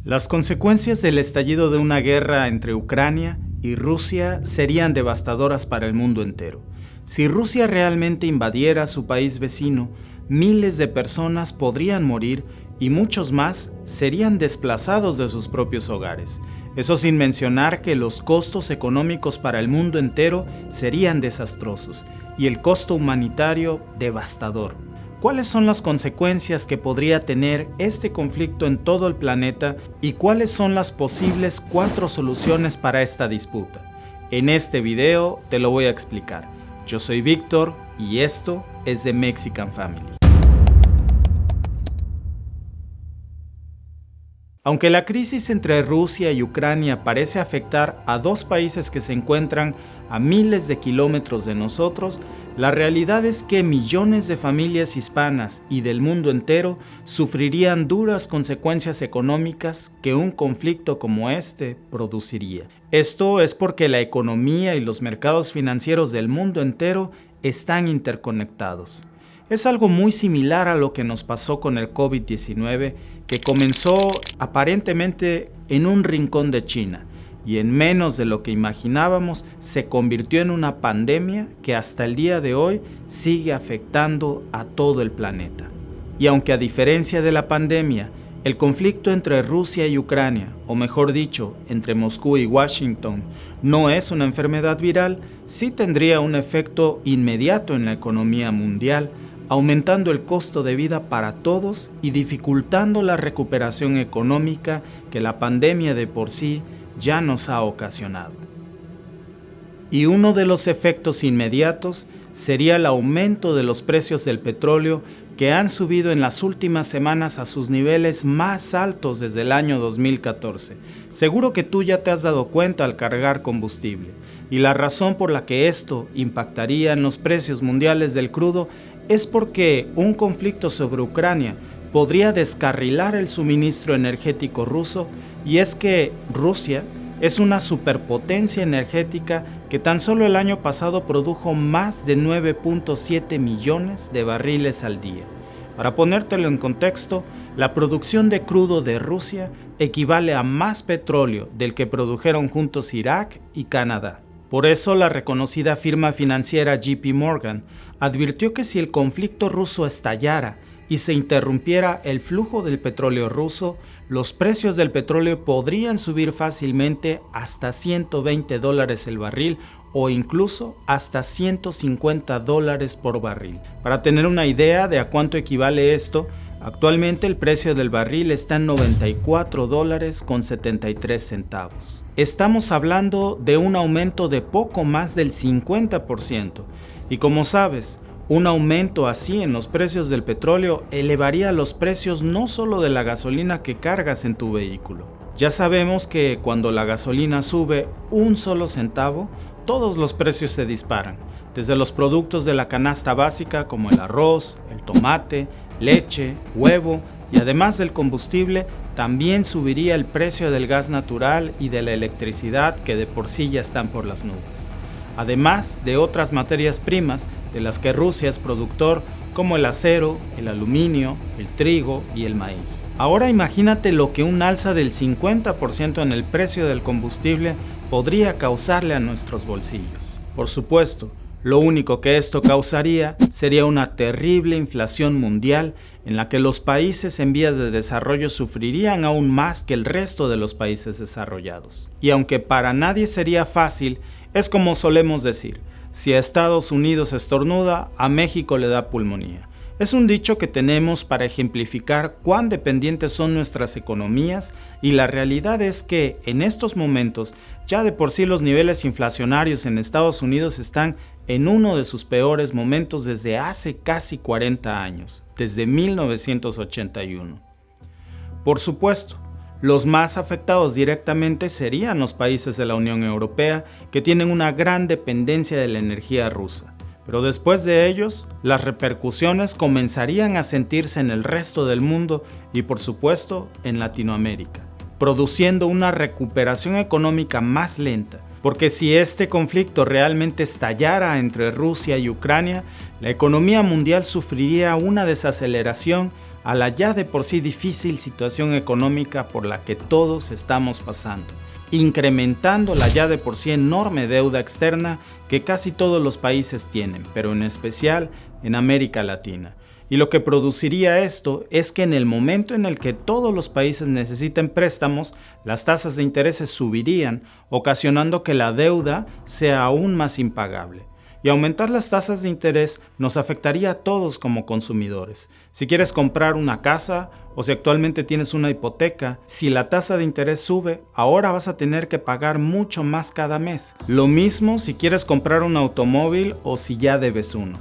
Las consecuencias del estallido de una guerra entre Ucrania y Rusia serían devastadoras para el mundo entero. Si Rusia realmente invadiera su país vecino, miles de personas podrían morir y muchos más serían desplazados de sus propios hogares. Eso sin mencionar que los costos económicos para el mundo entero serían desastrosos y el costo humanitario devastador. ¿Cuáles son las consecuencias que podría tener este conflicto en todo el planeta y cuáles son las posibles 4 soluciones para esta disputa? En este video te lo voy a explicar. Yo soy Víctor y esto es The Mexican Family. Aunque la crisis entre Rusia y Ucrania parece afectar a 2 países que se encuentran a miles de kilómetros de nosotros, la realidad es que millones de familias hispanas y del mundo entero sufrirían duras consecuencias económicas que un conflicto como este produciría. Esto es porque la economía y los mercados financieros del mundo entero están interconectados. Es algo muy similar a lo que nos pasó con el COVID-19, que comenzó aparentemente en un rincón de China y en menos de lo que imaginábamos se convirtió en una pandemia que hasta el día de hoy sigue afectando a todo el planeta. Y aunque a diferencia de la pandemia, el conflicto entre Rusia y Ucrania, o mejor dicho, entre Moscú y Washington, no es una enfermedad viral, sí tendría un efecto inmediato en la economía mundial, aumentando el costo de vida para todos y dificultando la recuperación económica que la pandemia de por sí ya nos ha ocasionado. Y uno de los efectos inmediatos sería el aumento de los precios del petróleo que han subido en las últimas semanas a sus niveles más altos desde el año 2014. Seguro que tú ya te has dado cuenta al cargar combustible. Y la razón por la que esto impactaría en los precios mundiales del crudo es porque un conflicto sobre Ucrania podría descarrilar el suministro energético ruso, y es que Rusia es una superpotencia energética que tan solo el año pasado produjo más de 9.7 millones de barriles al día. Para ponértelo en contexto, la producción de crudo de Rusia equivale a más petróleo del que produjeron juntos Irak y Canadá. Por eso la reconocida firma financiera JP Morgan advirtió que si el conflicto ruso estallara y se interrumpiera el flujo del petróleo ruso, los precios del petróleo podrían subir fácilmente hasta $120 el barril o incluso hasta $150 por barril. Para tener una idea de a cuánto equivale esto, actualmente el precio del barril está en $94.73. Estamos hablando de un aumento de poco más del 50%. Y como sabes, un aumento así en los precios del petróleo elevaría los precios no solo de la gasolina que cargas en tu vehículo. Ya sabemos que cuando la gasolina sube un solo centavo, todos los precios se disparan, desde los productos de la canasta básica como el arroz, el tomate, leche, huevo y además del combustible, también subiría el precio del gas natural y de la electricidad que de por sí ya están por las nubes. Además de otras materias primas de las que Rusia es productor, como el acero, el aluminio, el trigo y el maíz. Ahora imagínate lo que un alza del 50% en el precio del combustible podría causarle a nuestros bolsillos. Por supuesto, lo único que esto causaría sería una terrible inflación mundial en la que los países en vías de desarrollo sufrirían aún más que el resto de los países desarrollados. Y aunque para nadie sería fácil, es como solemos decir, si a Estados Unidos estornuda, a México le da pulmonía. Es un dicho que tenemos para ejemplificar cuán dependientes son nuestras economías y la realidad es que en estos momentos ya de por sí los niveles inflacionarios en Estados Unidos están en uno de sus peores momentos desde hace casi 40 años, desde 1981. Por supuesto, los más afectados directamente serían los países de la Unión Europea que tienen una gran dependencia de la energía rusa. Pero después de ellos, las repercusiones comenzarían a sentirse en el resto del mundo y por supuesto en Latinoamérica, produciendo una recuperación económica más lenta. Porque si este conflicto realmente estallara entre Rusia y Ucrania, la economía mundial sufriría una desaceleración a la ya de por sí difícil situación económica por la que todos estamos pasando, incrementando la ya de por sí enorme deuda externa que casi todos los países tienen, pero en especial en América Latina. Y lo que produciría esto es que en el momento en el que todos los países necesiten préstamos, las tasas de interés subirían, ocasionando que la deuda sea aún más impagable. Y aumentar las tasas de interés nos afectaría a todos como consumidores. Si quieres comprar una casa o si actualmente tienes una hipoteca, si la tasa de interés sube, ahora vas a tener que pagar mucho más cada mes. Lo mismo si quieres comprar un automóvil o si ya debes uno.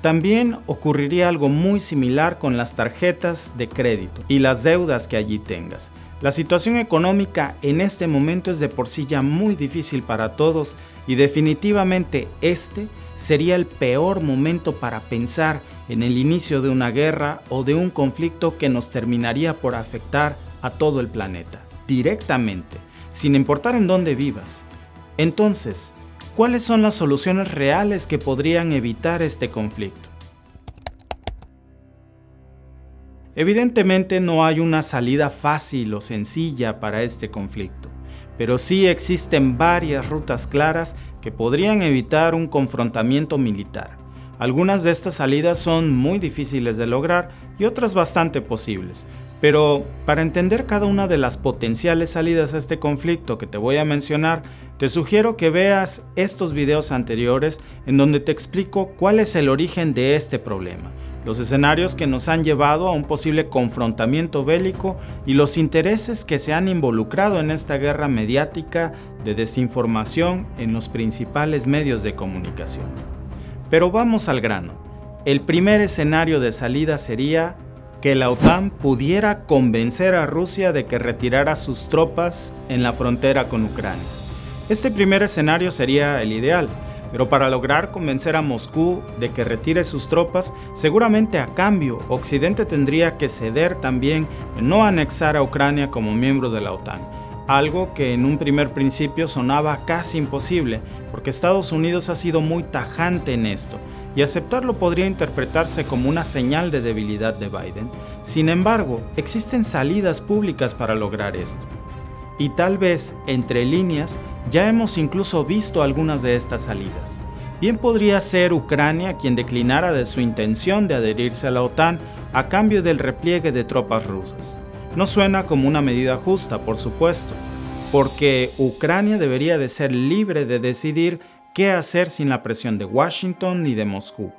También ocurriría algo muy similar con las tarjetas de crédito y las deudas que allí tengas. La situación económica en este momento es de por sí ya muy difícil para todos y definitivamente este sería el peor momento para pensar en el inicio de una guerra o de un conflicto que nos terminaría por afectar a todo el planeta, directamente, sin importar en dónde vivas. Entonces, ¿cuáles son las soluciones reales que podrían evitar este conflicto? Evidentemente no hay una salida fácil o sencilla para este conflicto, pero sí existen varias rutas claras que podrían evitar un confrontamiento militar. Algunas de estas salidas son muy difíciles de lograr y otras bastante posibles. Pero para entender cada una de las potenciales salidas a este conflicto que te voy a mencionar, te sugiero que veas estos videos anteriores en donde te explico cuál es el origen de este problema, los escenarios que nos han llevado a un posible confrontamiento bélico y los intereses que se han involucrado en esta guerra mediática de desinformación en los principales medios de comunicación. Pero vamos al grano. El primer escenario de salida sería que la OTAN pudiera convencer a Rusia de que retirara sus tropas en la frontera con Ucrania. Este primer escenario sería el ideal, pero para lograr convencer a Moscú de que retire sus tropas, seguramente a cambio Occidente tendría que ceder también en no anexar a Ucrania como miembro de la OTAN, algo que en un primer principio sonaba casi imposible, porque Estados Unidos ha sido muy tajante en esto, y aceptarlo podría interpretarse como una señal de debilidad de Biden. Sin embargo, existen salidas públicas para lograr esto. Y tal vez, entre líneas, ya hemos incluso visto algunas de estas salidas. Bien podría ser Ucrania quien declinara de su intención de adherirse a la OTAN a cambio del repliegue de tropas rusas. No suena como una medida justa, por supuesto, porque Ucrania debería de ser libre de decidir qué hacer sin la presión de Washington ni de Moscú.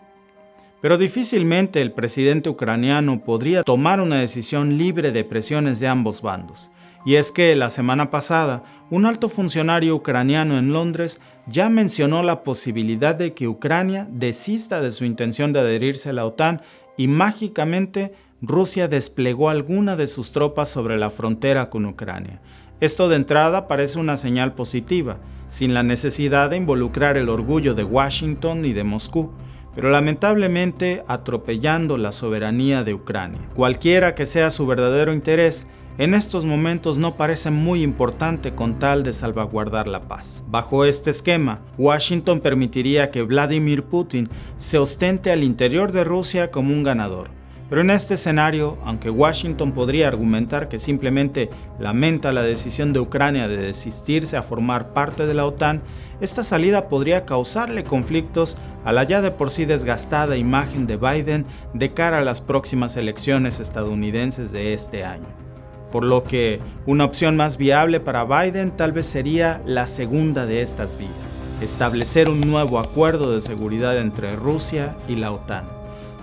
Pero difícilmente el presidente ucraniano podría tomar una decisión libre de presiones de ambos bandos. Y es que la semana pasada, un alto funcionario ucraniano en Londres ya mencionó la posibilidad de que Ucrania desista de su intención de adherirse a la OTAN y mágicamente Rusia desplegó alguna de sus tropas sobre la frontera con Ucrania. Esto de entrada parece una señal positiva, sin la necesidad de involucrar el orgullo de Washington y de Moscú, pero lamentablemente atropellando la soberanía de Ucrania. Cualquiera que sea su verdadero interés, en estos momentos no parece muy importante con tal de salvaguardar la paz. Bajo este esquema, Washington permitiría que Vladimir Putin se ostente al interior de Rusia como un ganador. Pero en este escenario, aunque Washington podría argumentar que simplemente lamenta la decisión de Ucrania de desistirse a formar parte de la OTAN, esta salida podría causarle conflictos a la ya de por sí desgastada imagen de Biden de cara a las próximas elecciones estadounidenses de este año. Por lo que una opción más viable para Biden tal vez sería la segunda de estas vías: establecer un nuevo acuerdo de seguridad entre Rusia y la OTAN.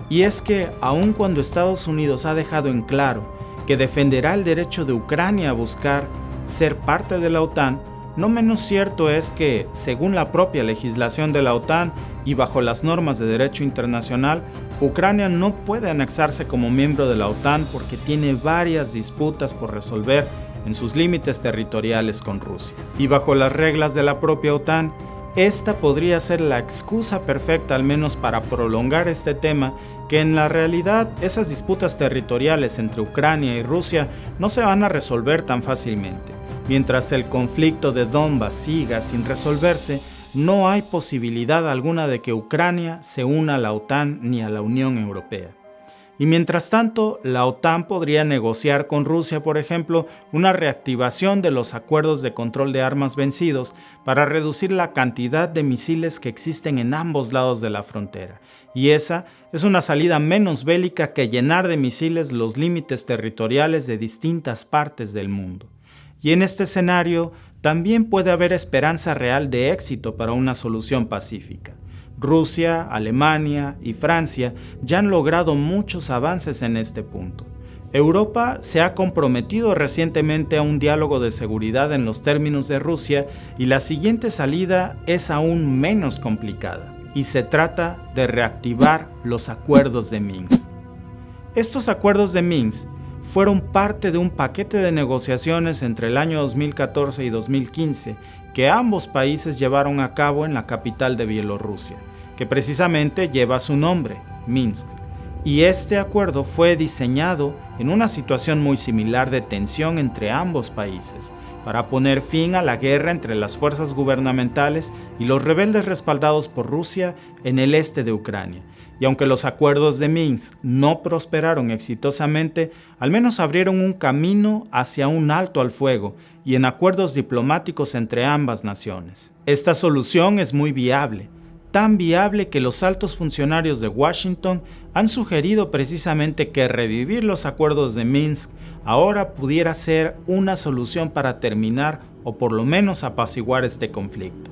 Y es que, aun cuando Estados Unidos ha dejado en claro que defenderá el derecho de Ucrania a buscar ser parte de la OTAN, no menos cierto es que, según la propia legislación de la OTAN y bajo las normas de derecho internacional, Ucrania no puede anexarse como miembro de la OTAN porque tiene varias disputas por resolver en sus límites territoriales con Rusia. Y bajo las reglas de la propia OTAN, esta podría ser la excusa perfecta al menos para prolongar este tema, que en la realidad esas disputas territoriales entre Ucrania y Rusia no se van a resolver tan fácilmente. Mientras el conflicto de Donbass siga sin resolverse, no hay posibilidad alguna de que Ucrania se una a la OTAN ni a la Unión Europea. Y mientras tanto, la OTAN podría negociar con Rusia, por ejemplo, una reactivación de los acuerdos de control de armas vencidos para reducir la cantidad de misiles que existen en ambos lados de la frontera. Y esa es una salida menos bélica que llenar de misiles los límites territoriales de distintas partes del mundo. Y en este escenario, también puede haber esperanza real de éxito para una solución pacífica. Rusia, Alemania y Francia ya han logrado muchos avances en este punto. Europa se ha comprometido recientemente a un diálogo de seguridad en los términos de Rusia y la siguiente salida es aún menos complicada, y se trata de reactivar los acuerdos de Minsk. Estos acuerdos de Minsk fueron parte de un paquete de negociaciones entre el año 2014 y 2015 que ambos países llevaron a cabo en la capital de Bielorrusia, que precisamente lleva su nombre, Minsk. Y este acuerdo fue diseñado en una situación muy similar de tensión entre ambos países, para poner fin a la guerra entre las fuerzas gubernamentales y los rebeldes respaldados por Rusia en el este de Ucrania. Y aunque los acuerdos de Minsk no prosperaron exitosamente, al menos abrieron un camino hacia un alto al fuego y en acuerdos diplomáticos entre ambas naciones. Esta solución es muy viable, tan viable que los altos funcionarios de Washington han sugerido precisamente que revivir los acuerdos de Minsk ahora pudiera ser una solución para terminar o por lo menos apaciguar este conflicto.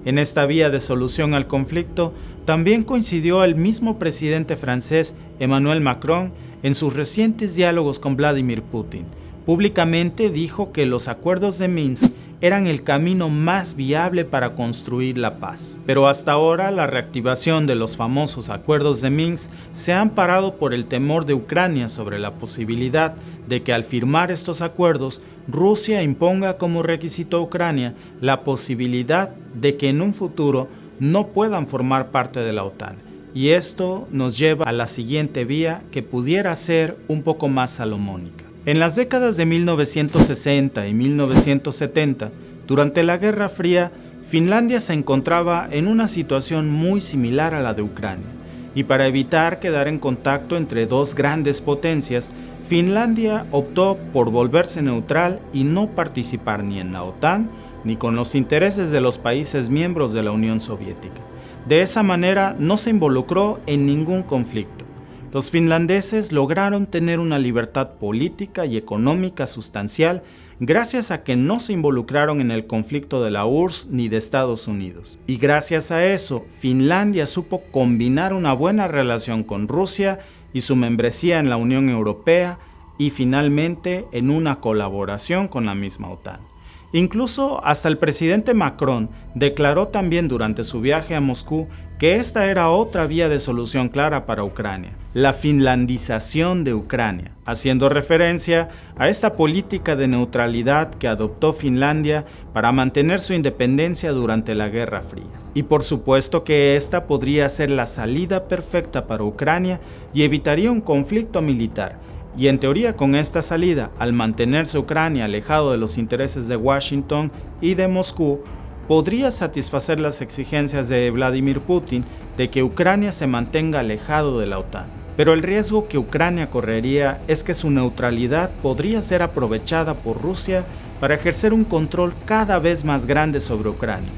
En esta vía de solución al conflicto también coincidió el mismo presidente francés Emmanuel Macron en sus recientes diálogos con Vladimir Putin. Públicamente dijo que los acuerdos de Minsk eran el camino más viable para construir la paz. Pero hasta ahora la reactivación de los famosos acuerdos de Minsk se ha amparado por el temor de Ucrania sobre la posibilidad de que al firmar estos acuerdos, Rusia imponga como requisito a Ucrania la posibilidad de que en un futuro no puedan formar parte de la OTAN. Y esto nos lleva a la siguiente vía que pudiera ser un poco más salomónica. En las décadas de 1960 y 1970, durante la Guerra Fría, Finlandia se encontraba en una situación muy similar a la de Ucrania, y para evitar quedar en contacto entre dos grandes potencias, Finlandia optó por volverse neutral y no participar ni en la OTAN ni con los intereses de los países miembros de la Unión Soviética. De esa manera no se involucró en ningún conflicto. Los finlandeses lograron tener una libertad política y económica sustancial gracias a que no se involucraron en el conflicto de la URSS ni de Estados Unidos. Y gracias a eso, Finlandia supo combinar una buena relación con Rusia y su membresía en la Unión Europea y finalmente en una colaboración con la misma OTAN. Incluso hasta el presidente Macron declaró también durante su viaje a Moscú que esta era otra vía de solución clara para Ucrania, la finlandización de Ucrania, haciendo referencia a esta política de neutralidad que adoptó Finlandia para mantener su independencia durante la Guerra Fría. Y por supuesto que esta podría ser la salida perfecta para Ucrania y evitaría un conflicto militar. Y en teoría con esta salida, al mantenerse Ucrania alejado de los intereses de Washington y de Moscú, podría satisfacer las exigencias de Vladimir Putin de que Ucrania se mantenga alejado de la OTAN. Pero el riesgo que Ucrania correría es que su neutralidad podría ser aprovechada por Rusia para ejercer un control cada vez más grande sobre Ucrania.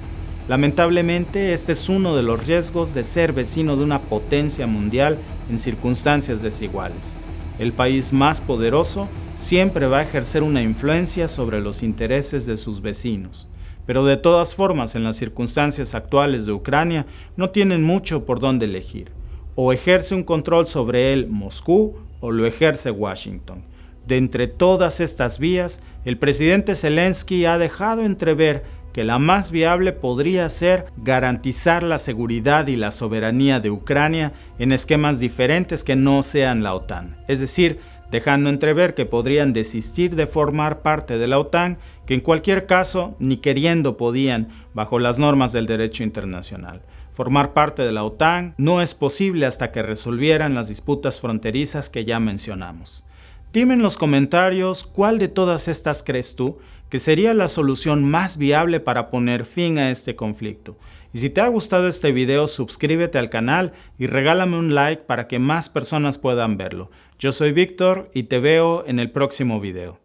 Lamentablemente, este es uno de los riesgos de ser vecino de una potencia mundial en circunstancias desiguales. El país más poderoso siempre va a ejercer una influencia sobre los intereses de sus vecinos. Pero de todas formas, en las circunstancias actuales de Ucrania, no tienen mucho por dónde elegir. O ejerce un control sobre él Moscú o lo ejerce Washington. De entre todas estas vías, el presidente Zelensky ha dejado entrever que la más viable podría ser garantizar la seguridad y la soberanía de Ucrania en esquemas diferentes que no sean la OTAN, es decir, dejando entrever que podrían desistir de formar parte de la OTAN, que en cualquier caso ni queriendo podían bajo las normas del derecho internacional. Formar parte de la OTAN no es posible hasta que resolvieran las disputas fronterizas que ya mencionamos. Dime en los comentarios cuál de todas estas crees tú que sería la solución más viable para poner fin a este conflicto. Y si te ha gustado este video, suscríbete al canal y regálame un like para que más personas puedan verlo. Yo soy Víctor y te veo en el próximo video.